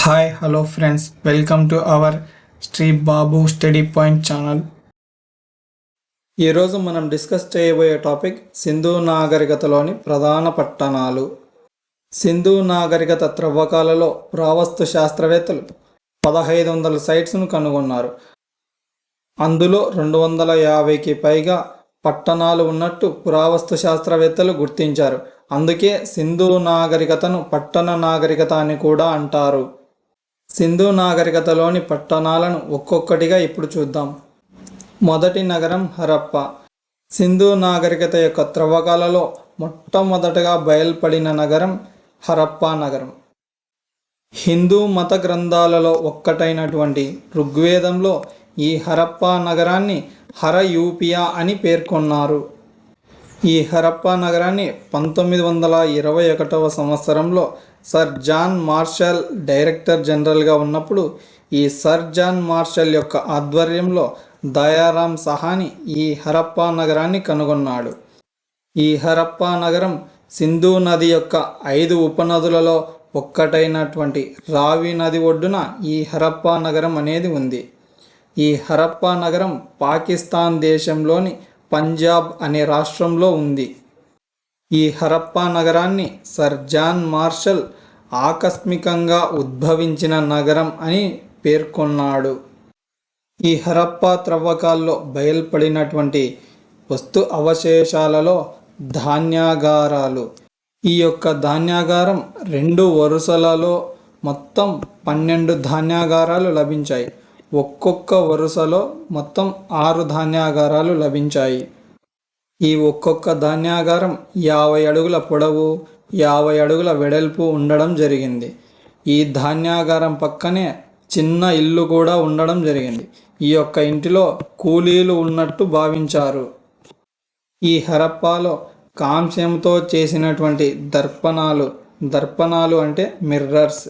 Hi hello friends, welcome to our Sri Babu study point channel. ఈరోజు మనం discuss చేయబోయే topic Sindhu నాగరికతలోని ప్రధాన పట్టణాలు. సింధు నాగరికత త్రవ్వకాలలో పురావస్తు శాస్త్రవేత్తలు 1500 సైట్స్ను కనుగొన్నారు. అందులో 250కి పైగా పట్టణాలు ఉన్నట్టు పురావస్తు శాస్త్రవేత్తలు గుర్తించారు. అందుకే సింధు నాగరికతను పట్టణ నాగరికత అని కూడా అంటారు. సింధు నాగరికతలోని పట్టణాలను ఒక్కొక్కటిగా ఇప్పుడు చూద్దాం. మొదటి నగరం హరప్ప. సింధు నాగరికత యొక్క త్రవ్వకాలలో మొట్టమొదటగా బయల్పడిన నగరం హరప్పా నగరం. హిందూ మత గ్రంథాలలో ఒక్కటైనటువంటి ఋగ్వేదంలో ఈ హరప్పా నగరాన్ని హరయూపియా అని పేర్కొన్నారు. ఈ హరప్పా నగరాన్ని 1921వ సంవత్సరంలో సర్ జాన్ మార్షల్ డైరెక్టర్ జనరల్గా ఉన్నప్పుడు ఈ సర్ జాన్ మార్షల్ యొక్క ఆధ్వర్యంలో దయారాం సహాని ఈ హరప్పా నగరాన్ని కనుగొన్నాడు. ఈ హరప్పా నగరం సింధు నది యొక్క 5 ఉపనదులలో ఒక్కటైనటువంటి రావి నది ఒడ్డున ఈ హరప్పా నగరం అనేది ఉంది. ఈ హరప్పా నగరం పాకిస్తాన్ దేశంలోని పంజాబ్ అనే రాష్ట్రంలో ఉంది. ఈ హరప్పా నగరాన్ని సర్ జాన్ మార్షల్ ఆకస్మికంగా ఉద్భవించిన నగరం అని పేర్కొన్నాడు. ఈ హరప్పా త్రవ్వకాల్లో బయల్పడినటువంటి వస్తు అవశేషాలలో ధాన్యాగారాలు. ఈ యొక్క ధాన్యాగారం 2 వరుసలలో మొత్తం 12 ధాన్యాగారాలు లభించాయి. ఒక్కొక్క వరుసలో మొత్తం 6 ధాన్యాగారాలు లభించాయి. ఈ ఒక్కొక్క ధాన్యాగారం 50 అడుగుల పొడవు, 50 అడుగుల వెడల్పు ఉండడం జరిగింది. ఈ ధాన్యాగారం పక్కనే చిన్న ఇల్లు కూడా ఉండడం జరిగింది. ఈ యొక్క ఇంటిలో కూలీలు ఉన్నట్టు భావించారు. ఈ హరప్పాలో కాంస్యంతో చేసినటువంటి దర్పణాలు అంటే మిర్రర్స్,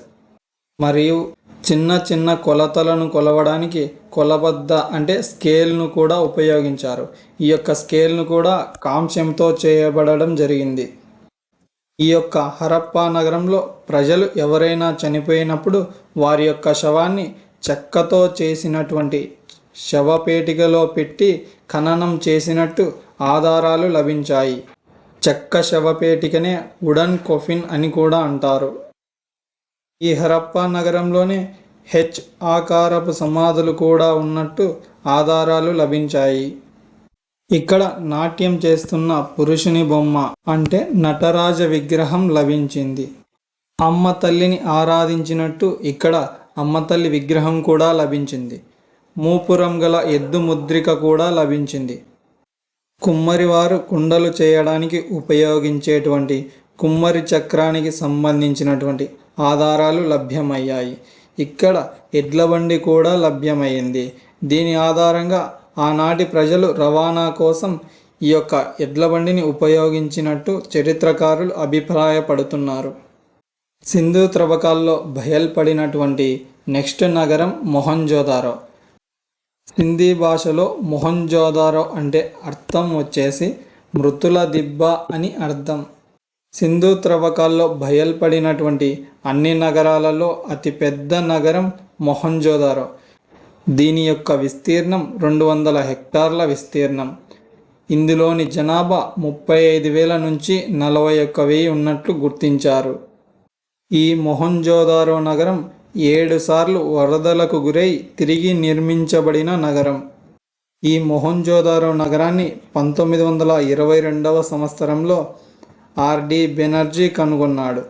మరియు చిన్న చిన్న కొలతలను కొలవడానికి కొలబద్ద అంటే స్కేల్ను కూడా ఉపయోగించారు. ఈ యొక్క స్కేల్ను కూడా కాంస్యంతో చేయబడడం జరిగింది. ఈ యొక్క హరప్పా నగరంలో ప్రజలు ఎవరైనా చనిపోయినప్పుడు వారి యొక్క శవాన్ని చెక్కతో చేసినటువంటి శవపేటికలో పెట్టి ఖననం చేసినట్టు ఆధారాలు లభించాయి. చెక్క శవపేటికనే వుడన్ కొఫిన్ అని కూడా అంటారు. ఈ హరప్పా నగరంలోనే హెచ్ ఆకారపు సమాధులు కూడా ఉన్నట్టు ఆధారాలు లభించాయి. ఇక్కడ నాట్యం చేస్తున్న పురుషుని బొమ్మ అంటే నటరాజ విగ్రహం లభించింది. అమ్మ తల్లిని ఆరాధించినట్టు ఇక్కడ అమ్మతల్లి విగ్రహం కూడా లభించింది. మూపురం గల ఎద్దు ముద్రిక కూడా లభించింది. కుమ్మరివారు కుండలు చేయడానికి ఉపయోగించేటువంటి కుమ్మరి చక్రానికి సంబంధించినటువంటి ఆధారాలు లభ్యమయ్యాయి. ఇక్కడ ఎడ్లబండి కూడా లభ్యమైంది. దీని ఆధారంగా ఆనాటి ప్రజలు రవాణా కోసం ఈ యొక్క ఎడ్లబండిని ఉపయోగించినట్టు చరిత్రకారులు అభిప్రాయపడుతున్నారు. సింధు త్రవ్వకాల్లో బయల్పడినటువంటి నెక్స్ట్ నగరం మొహంజోదారో. సింధీ భాషలో మొహంజోదారో అంటే అర్థం వచ్చేసి మృతుల దిబ్బ అని అర్థం. సింధు త్రవ్వకాల్లో బయల్పడినటువంటి అన్ని నగరాలలో అతిపెద్ద నగరం మొహంజోదారో. దీని యొక్క విస్తీర్ణం 200 హెక్టార్ల విస్తీర్ణం. ఇందులోని జనాభా 35,000 నుంచి 41,000 ఉన్నట్లు గుర్తించారు. ఈ మొహంజోదారో నగరం 7 సార్లు వరదలకు గురై తిరిగి నిర్మించబడిన నగరం. ఈ మొహంజోదారో నగరాన్ని 1922వ సంవత్సరంలో ఆర్డి బెనర్జీ కనుగొన్నాడు.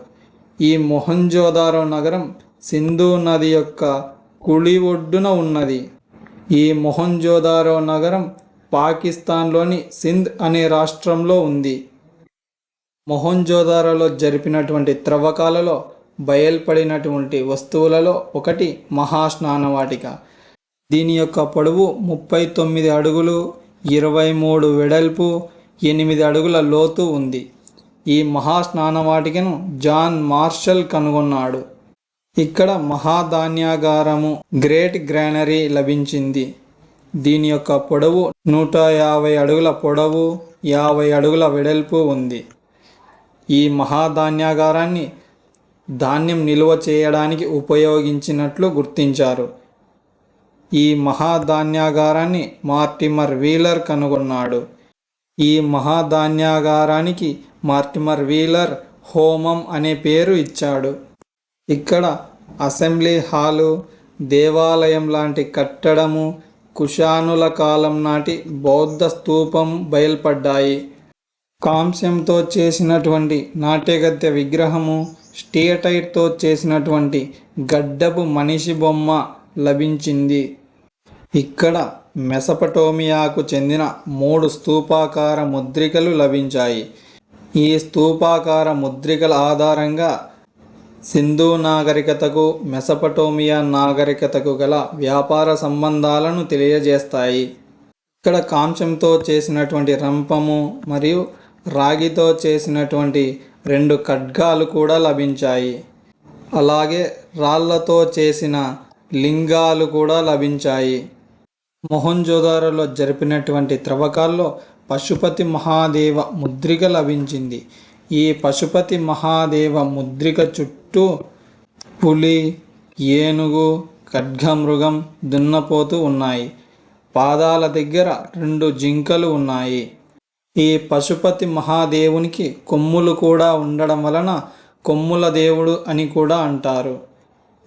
ఈ మొహంజోదారో నగరం సింధు నది యొక్క కుడి ఒడ్డున ఉన్నది. ఈ మొహంజోదారో నగరం పాకిస్తాన్లోని సింధ్ అనే రాష్ట్రంలో ఉంది. మొహంజోదారోలో జరిపినటువంటి త్రవ్వకాలలో బయల్పడినటువంటి వస్తువులలో ఒకటి మహాస్నానవాటిక. దీని యొక్క పొడవు 39 అడుగులు, 23 వెడల్పు, 8 అడుగుల లోతు ఉంది. ఈ మహాస్నానవాటికను జాన్ మార్షల్ కనుగొన్నాడు. ఇక్కడ మహాధాన్యాగారము, గ్రేట్ గ్రానరీ లభించింది. దీని యొక్క పొడవు 150 అడుగుల పొడవు, 50 అడుగుల వెడల్పు ఉంది. ఈ మహాధాన్యాగారాన్ని ధాన్యం నిల్వ చేయడానికి ఉపయోగించినట్లు గుర్తించారు. ఈ మహాధాన్యాగారాన్ని మార్టిమర్ వీలర్ కనుగొన్నాడు. ఈ మహాధాన్యాగారానికి మార్టిమర్ వీలర్ హోమం అనే పేరు ఇచ్చాడు. ఇక్కడ అసెంబ్లీ హాలు, దేవాలయం లాంటి కట్టడము, కుషానుల కాలం నాటి బౌద్ధ స్తూపం బయల్పడ్డాయి. కాంస్యంతో చేసినటువంటి నాట్యగత్తె విగ్రహము, స్టియటైట్తో చేసినటువంటి గడ్డపు మనిషి బొమ్మ లభించింది. ఇక్కడ మెసపటోమియాకు చెందిన 3 స్తూపాకార ముద్రికలు లభించాయి. ఈ స్తూపాకార ముద్రికల ఆధారంగా సింధు నాగరికతకు మెసపటోమియా నాగరికతకు గల వ్యాపార సంబంధాలను తెలియజేస్తాయి. ఇక్కడ కాంస్యంతో చేసినటువంటి రంపము మరియు రాగితో చేసినటువంటి 2 ఖడ్గాలు కూడా లభించాయి. అలాగే రాళ్లతో చేసిన లింగాలు కూడా లభించాయి. మొహంజోదారోలో జరిపినటువంటి త్రవ్వకాల్లో పశుపతి మహాదేవ ముద్రిక లభించింది. ఈ పశుపతి మహాదేవ ముద్రిక చుట్టూ పులి, ఏనుగు, ఖడ్గమృగం, దున్నపోతు ఉన్నాయి. పాదాల దగ్గర 2 జింకలు ఉన్నాయి. ఈ పశుపతి మహాదేవునికి కొమ్ములు కూడా ఉండడం వలన కొమ్ముల దేవుడు అని కూడా అంటారు.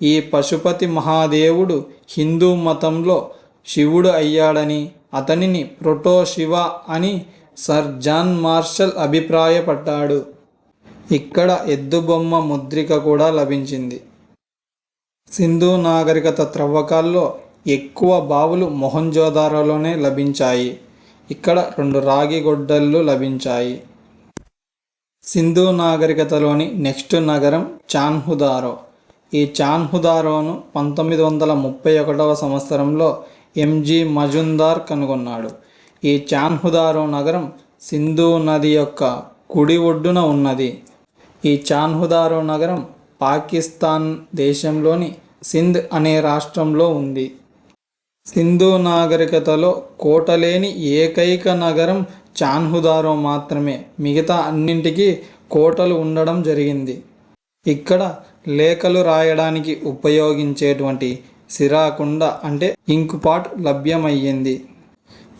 ఈ పశుపతి మహాదేవుడు హిందూ మతంలో శివుడు అయ్యాడని, అతనిని ప్రోటో శివ అని సర్ జాన్ మార్షల్ అభిప్రాయపడ్డాడు. ఇక్కడ ఎద్దుబొమ్మ ముద్రిక కూడా లభించింది. సింధు నాగరికత త్రవ్వకాల్లో ఎక్కువ బావులు మొహంజోదారోలోనే లభించాయి. ఇక్కడ 2 రాగి గొడ్డళ్ళు లభించాయి. సింధు నాగరికతలోని నెక్స్ట్ నగరం చాన్హుదారో. ఈ చాన్హుదారోను 1931వ సంవత్సరంలో ఎంజి మజుందార్ కనుగొన్నాడు. ఈ చాన్హుదారో నగరం సింధు నది యొక్క కుడి ఒడ్డున ఉన్నది. ఈ చాన్హుదారో నగరం పాకిస్తాన్ దేశంలోని సింధ్ అనే రాష్ట్రంలో ఉంది. సింధు నాగరికతలో కోటలేని ఏకైక నగరం చాన్హుదారో మాత్రమే. మిగతా అన్నింటికీ కోటలు ఉండడం జరిగింది. ఇక్కడ లేఖలు రాయడానికి ఉపయోగించేటువంటి సిరాకుండ అంటే ఇంకుపాట్ లభ్యమయ్యింది.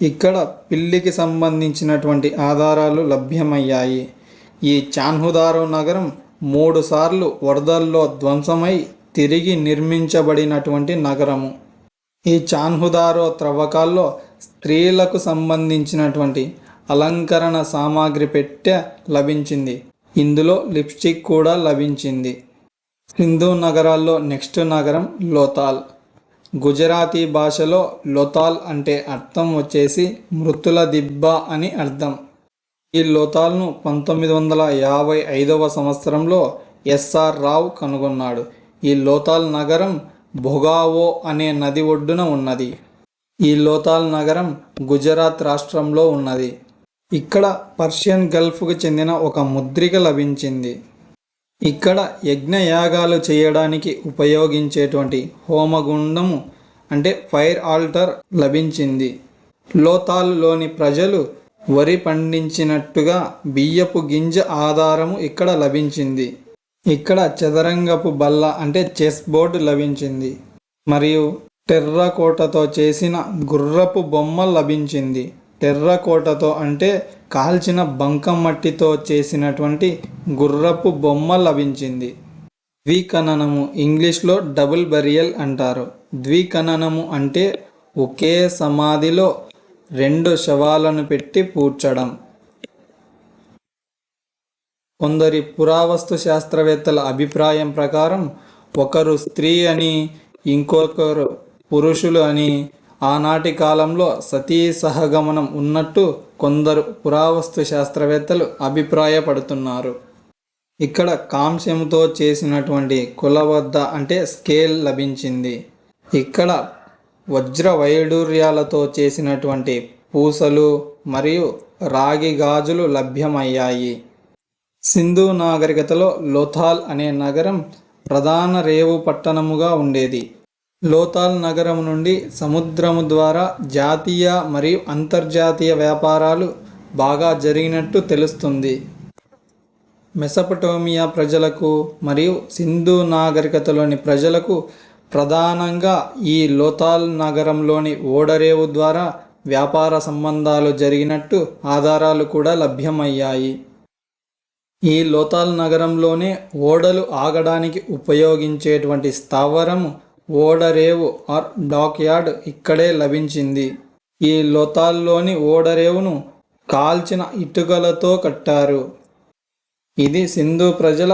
ఇక్కడ పిల్లికి సంబంధించినటువంటి ఆధారాలు లభ్యమయ్యాయి. ఈ చాన్హుదారో నగరం 3 సార్లు వరదల్లో ధ్వంసమై తిరిగి నిర్మించబడినటువంటి నగరము. ఈ చాన్హుదారో త్రవ్వకాల్లో స్త్రీలకు సంబంధించినటువంటి అలంకరణ సామాగ్రి పెట్టె లభించింది. ఇందులో లిప్స్టిక్ కూడా లభించింది. సింధు నగరాల్లో నెక్స్ట్ నగరం లోతాల్. గుజరాతీ భాషలో లోతాల్ అంటే అర్థం వచ్చేసి మృతుల దిబ్బ అని అర్థం. ఈ లోతాల్ను 1955వ సంవత్సరంలో ఎస్ఆర్ రావు కనుగొన్నాడు. ఈ లోతాల్ నగరం భొగావో అనే నది ఒడ్డున ఉన్నది. ఈ లోతాల్ నగరం గుజరాత్ రాష్ట్రంలో ఉన్నది. ఇక్కడ పర్షియన్ గల్ఫ్కు చెందిన ఒక ముద్రిక లభించింది. ఇక్కడ యజ్ఞయాగాలు చేయడానికి ఉపయోగించేటువంటి హోమగుండము అంటే ఫైర్ ఆల్టర్ లభించింది. లోతాల్లోని ప్రజలు వరి పండించినట్టుగా బియ్యపు గింజ ఆధారము ఇక్కడ లభించింది. ఇక్కడ చదరంగపు బల్ల అంటే చెస్ బోర్డు లభించింది. మరియు టెర్రకోటతో చేసిన గుర్రపు బొమ్మ లభించింది. టెర్రకోటతో అంటే కాల్చిన బంకం మట్టితో చేసినటువంటి గుర్రపు బొమ్మ లభించింది. ద్విఖననము ఇంగ్లీష్లో డబుల్ బరియల్ అంటారు. ద్విఖననము అంటే ఒకే సమాధిలో 2 శవాలను పెట్టి పూడ్చడం. కొందరి పురావస్తు శాస్త్రవేత్తల అభిప్రాయం ప్రకారం ఒకరు స్త్రీ అని, ఇంకొకరు పురుషులు అని, ఆనాటి కాలంలో సతీ సహగమనం ఉన్నట్టు కొందరు పురావస్తు శాస్త్రవేత్తలు అభిప్రాయపడుతున్నారు. ఇక్కడ కాంస్యంతో చేసినటువంటి కొలబద్ద అంటే స్కేల్ లభించింది. ఇక్కడ వజ్ర వైడూర్యాలతో చేసినటువంటి పూసలు మరియు రాగి గాజులు లభ్యమయ్యాయి. సింధు నాగరికతలో లోథాల్ అనే నగరం ప్రధాన రేవు పట్టణముగా ఉండేది. లోతాల్ నగరం నుండి సముద్రము ద్వారా జాతీయ మరియు అంతర్జాతీయ వ్యాపారాలు బాగా జరిగినట్టు తెలుస్తుంది. మెసపటోమియా ప్రజలకు మరియు సింధు నాగరికతలోని ప్రజలకు ప్రధానంగా ఈ లోతాల్ నగరంలోని ఓడరేవు ద్వారా వ్యాపార సంబంధాలు జరిగినట్టు ఆధారాలు కూడా లభ్యమయ్యాయి. ఈ లోతాల్ నగరంలోనే ఓడలు ఆగడానికి ఉపయోగించేటువంటి స్థావరము ఓడరేవు ఆర్ డాక్ యార్డ్ ఇక్కడే లభించింది. ఈ లోతాల్లోని ఓడరేవును కాల్చిన ఇటుకలతో కట్టారు. ఇది సింధు ప్రజల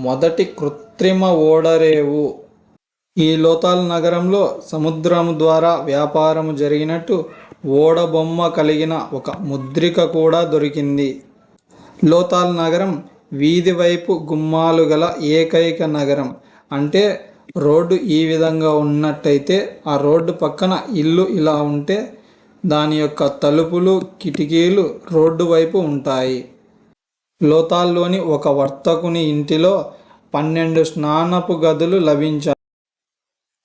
మొదటి కృత్రిమ ఓడరేవు. ఈ లోతాల్ నగరంలో సముద్రము ద్వారా వ్యాపారము జరిగినట్టు ఓడబొమ్మ కలిగిన ఒక ముద్రిక కూడా దొరికింది. లోతాల్ నగరం వీధి వైపు గుమ్మాలు గల ఏకైక నగరం. అంటే రోడ్డు ఈ విధంగా ఉన్నట్టయితే ఆ రోడ్డు పక్కన ఇల్లు ఇలా ఉంటే దాని యొక్క తలుపులు కిటికీలు రోడ్డు వైపు ఉంటాయి. లోతాల్లోని ఒక వర్తకుని ఇంటిలో 12 స్నానపు గదులు లభించాయి.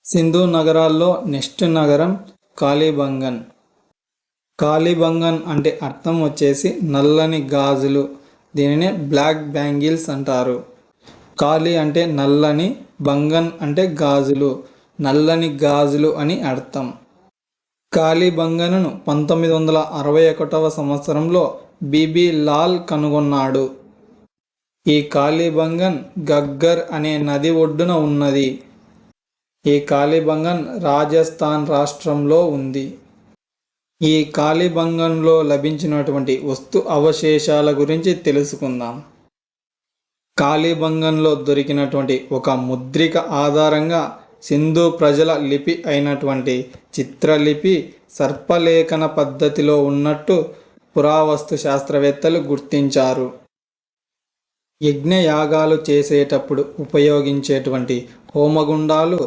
సింధు నగరాల్లో నెక్స్ట్ నగరం కాళీబంగన్. కాళీబంగన్ అంటే అర్థం వచ్చేసి నల్లని గాజులు. దీనినే బ్లాక్ బ్యాంగిల్స్ అంటారు. కాళీ అంటే నల్లని, బంగన్ అంటే గాజులు, నల్లని గాజులు అని అర్థం. కాళీబంగన్ను 1961వ సంవత్సరంలో బీబీ లాల్ కనుగొన్నాడు. ఈ కాళీబంగన్ గగ్గర్ అనే నది ఒడ్డున ఉన్నది. ఈ కాళీబంగన్ రాజస్థాన్ రాష్ట్రంలో ఉంది. ఈ కాళీబంగన్లో లభించినటువంటి వస్తు అవశేషాల గురించి తెలుసుకుందాం. కాళీబంగన్లో దొరికినటువంటి ఒక ముద్రిక ఆధారంగా సింధు ప్రజల లిపి అయినటువంటి చిత్రలిపి సర్పలేఖన పద్ధతిలో ఉన్నట్టు పురావస్తు శాస్త్రవేత్తలు గుర్తించారు. యజ్ఞయాగాలు చేసేటప్పుడు ఉపయోగించేటువంటి హోమగుండాలు,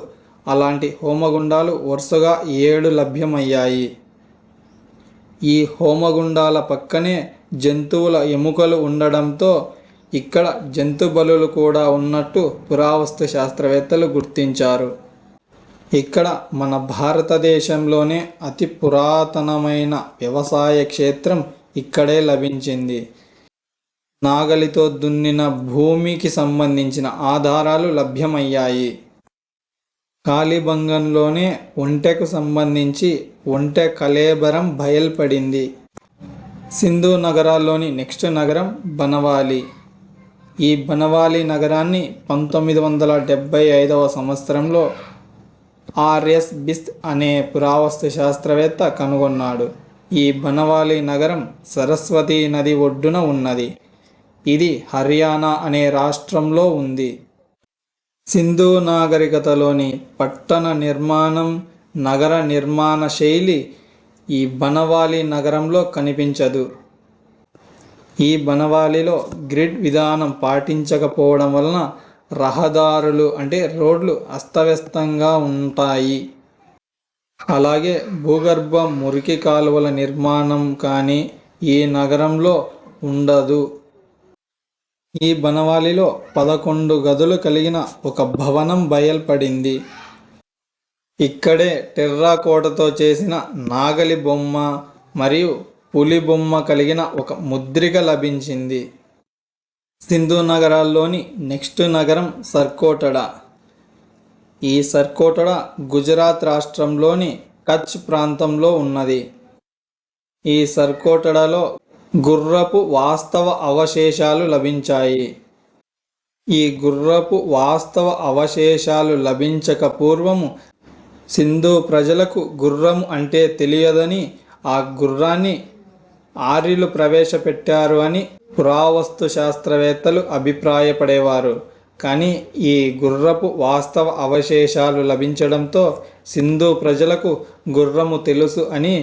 అలాంటి హోమగుండాలు వరుసగా 7 లభ్యమయ్యాయి. ఈ హోమగుండాల పక్కనే జంతువుల ఎముకలు ఉండడంతో ఇక్కడ జంతు బలులు కూడా ఉన్నట్టు పురావస్తు శాస్త్రవేత్తలు గుర్తించారు. ఇక్కడ మన భారతదేశంలోనే అతి పురాతనమైన వ్యవసాయ క్షేత్రం ఇక్కడే లభించింది. నాగలితో దున్నిన భూమికి సంబంధించిన ఆధారాలు లభ్యమయ్యాయి. కాళీబంగన్లోనే ఒంటెకు సంబంధించి ఒంటె కళేబరం బయల్పడింది. సింధు నగరాల్లోని నెక్స్ట్ నగరం బనవాలి. ఈ బనవాలి నగరాన్ని 1975వ సంవత్సరంలో ఆర్ఎస్ బిస్త్ అనే పురావస్తు శాస్త్రవేత్త కనుగొన్నాడు. ఈ బనవాలి నగరం సరస్వతీ నది ఒడ్డున ఉన్నది. ఇది హర్యానా అనే రాష్ట్రంలో ఉంది. సింధు నాగరికతలోని పట్టణ నిర్మాణం, నగర నిర్మాణ శైలి ఈ బనవాలి నగరంలో కనిపించదు. ఈ బనవాలిలో గ్రిడ్ విధానం పాటించకపోవడం వలన రహదారులు అంటే రోడ్లు అస్తవ్యస్తంగా ఉంటాయి. అలాగే భూగర్భ మురికి కాలువల నిర్మాణం కానీ ఈ నగరంలో ఉండదు. ఈ బనవాలిలో 11 గదులు కలిగిన ఒక భవనం బయల్పడింది. ఇక్కడే టెర్రాకోటతో చేసిన నాగలి బొమ్మ మరియు పులి బొమ్మ కలిగిన ఒక ముద్రిక లభించింది. సింధు నగరాల్లోని నెక్స్ట్ నగరం సర్కోటడా. ఈ సర్కోటడా గుజరాత్ రాష్ట్రంలోని కచ్ ప్రాంతంలో ఉన్నది. ఈ సర్కోటడాలో గుర్రపు వాస్తవ అవశేషాలు లభించాయి. ఈ గుర్రపు వాస్తవ అవశేషాలు లభించక పూర్వము సింధు ప్రజలకు గుర్రం అంటే తెలియదని, ఆ గుర్రాన్ని ఆర్యులు ప్రవేశపెట్టారు అని పురావస్తు శాస్త్రవేత్తలు అభిప్రాయపడేవారు. కానీ ఈ గుర్రపు వాస్తవ అవశేషాలు లభించడంతో సింధు ప్రజలకు గుర్రము తెలుసు అని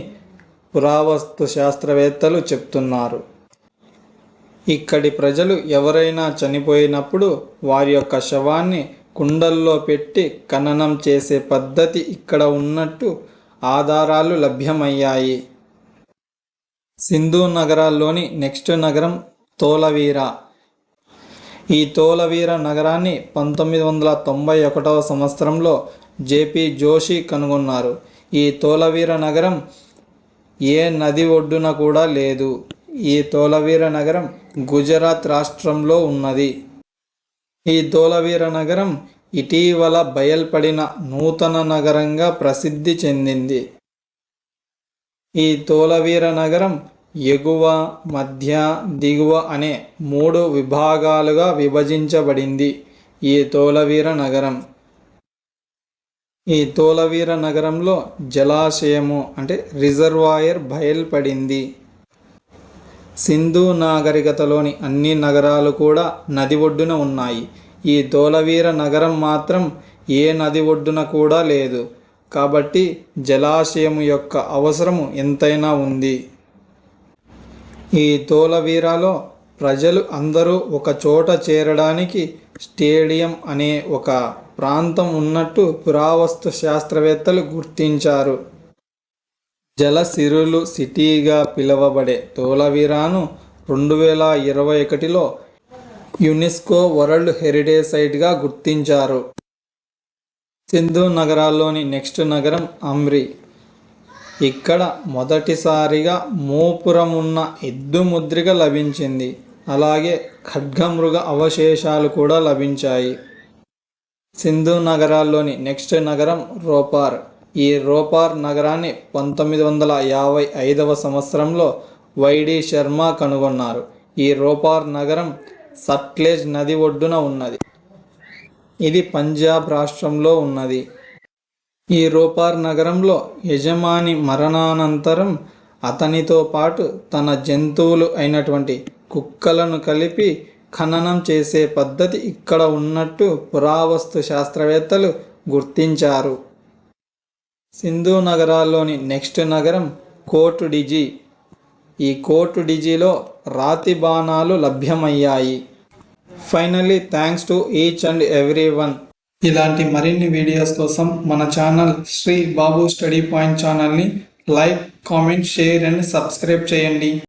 పురావస్తు శాస్త్రవేత్తలు చెప్తున్నారు. ఇక్కడి ప్రజలు ఎవరైనా చనిపోయినప్పుడు వారి యొక్క శవాన్ని కుండల్లో పెట్టి ఖననం చేసే పద్ధతి ఇక్కడ ఉన్నట్టు ఆధారాలు లభ్యమయ్యాయి. సింధు నగరాల్లోని నెక్స్ట్ నగరం తోలవీరా. ఈ తోలవీర నగరాన్ని 1991వ సంవత్సరంలో జేపీ జోషి కనుగొన్నారు. ఈ తోలవీర నగరం ఏ నది ఒడ్డున కూడా లేదు. ఈ ధోలవీర నగరం గుజరాత్ రాష్ట్రంలో ఉన్నది. ఈ ధోలవీర నగరం ఇటీవల బయల్పడిన నూతన నగరంగా ప్రసిద్ధి చెందింది. ఈ ధోలవీర నగరం ఎగువ, మధ్య, దిగువ అనే 3 విభాగాలుగా విభజించబడింది. ఈ ధోలవీర నగరం ఈ ధోలవీర నగరంలో జలాశయము అంటే రిజర్వాయర్ బయల్పడింది. సింధు నాగరికతలోని అన్ని నగరాలు కూడా నది ఒడ్డున ఉన్నాయి. ఈ ధోలవీర నగరం మాత్రం ఏ నది ఒడ్డున కూడా లేదు. కాబట్టి జలాశయం యొక్క అవసరము ఎంతైనా ఉంది. ఈ ధోలవీరలో ప్రజలు అందరూ ఒక చోట చేరడానికి స్టేడియం అనే ఒక ప్రాంతం ఉన్నట్టు పురావస్తు శాస్త్రవేత్తలు గుర్తించారు. జలసిరులు సిటీగా పిలువబడే ధోలవీరను 2021లో యునెస్కో వరల్డ్ హెరిటేజ్ సైట్గా గుర్తించారు. సింధు నగరాల్లోని నెక్స్ట్ నగరం అమ్రి. ఇక్కడ మొదటిసారిగా మోపురం ఉన్న ఎద్దు ముద్రిక లభించింది. అలాగే ఖడ్గమృగ అవశేషాలు కూడా లభించాయి. సింధు నగరాల్లోని నెక్స్ట్ నగరం రోపార్. ఈ రోపార్ నగరాన్ని 1955వ సంవత్సరంలో వైడి శర్మ కనుగొన్నారు. ఈ రోపార్ నగరం సట్లెజ్ నది ఒడ్డున ఉన్నది. ఇది పంజాబ్ రాష్ట్రంలో ఉన్నది. ఈ రోపార్ నగరంలో యజమాని మరణానంతరం అతనితో పాటు తన జంతువులు అయినటువంటి కుక్కలను కలిపి ఖననం చేసే పద్ధతి ఇక్కడ ఉన్నట్టు పురావస్తు శాస్త్రవేత్తలు గుర్తించారు. సింధు నగరాల్లోని నెక్స్ట్ నగరం కోట్ డిజీ. ఈ కోట్ డిజీలో రాతి బాణాలు లభ్యమయ్యాయి. Finally thanks to each and every one. ఇలాంటి మరిన్ని వీడియోస్ కోసం మన channel Shri Babu study point ఛానల్ని like, comment, share and subscribe చేయండి.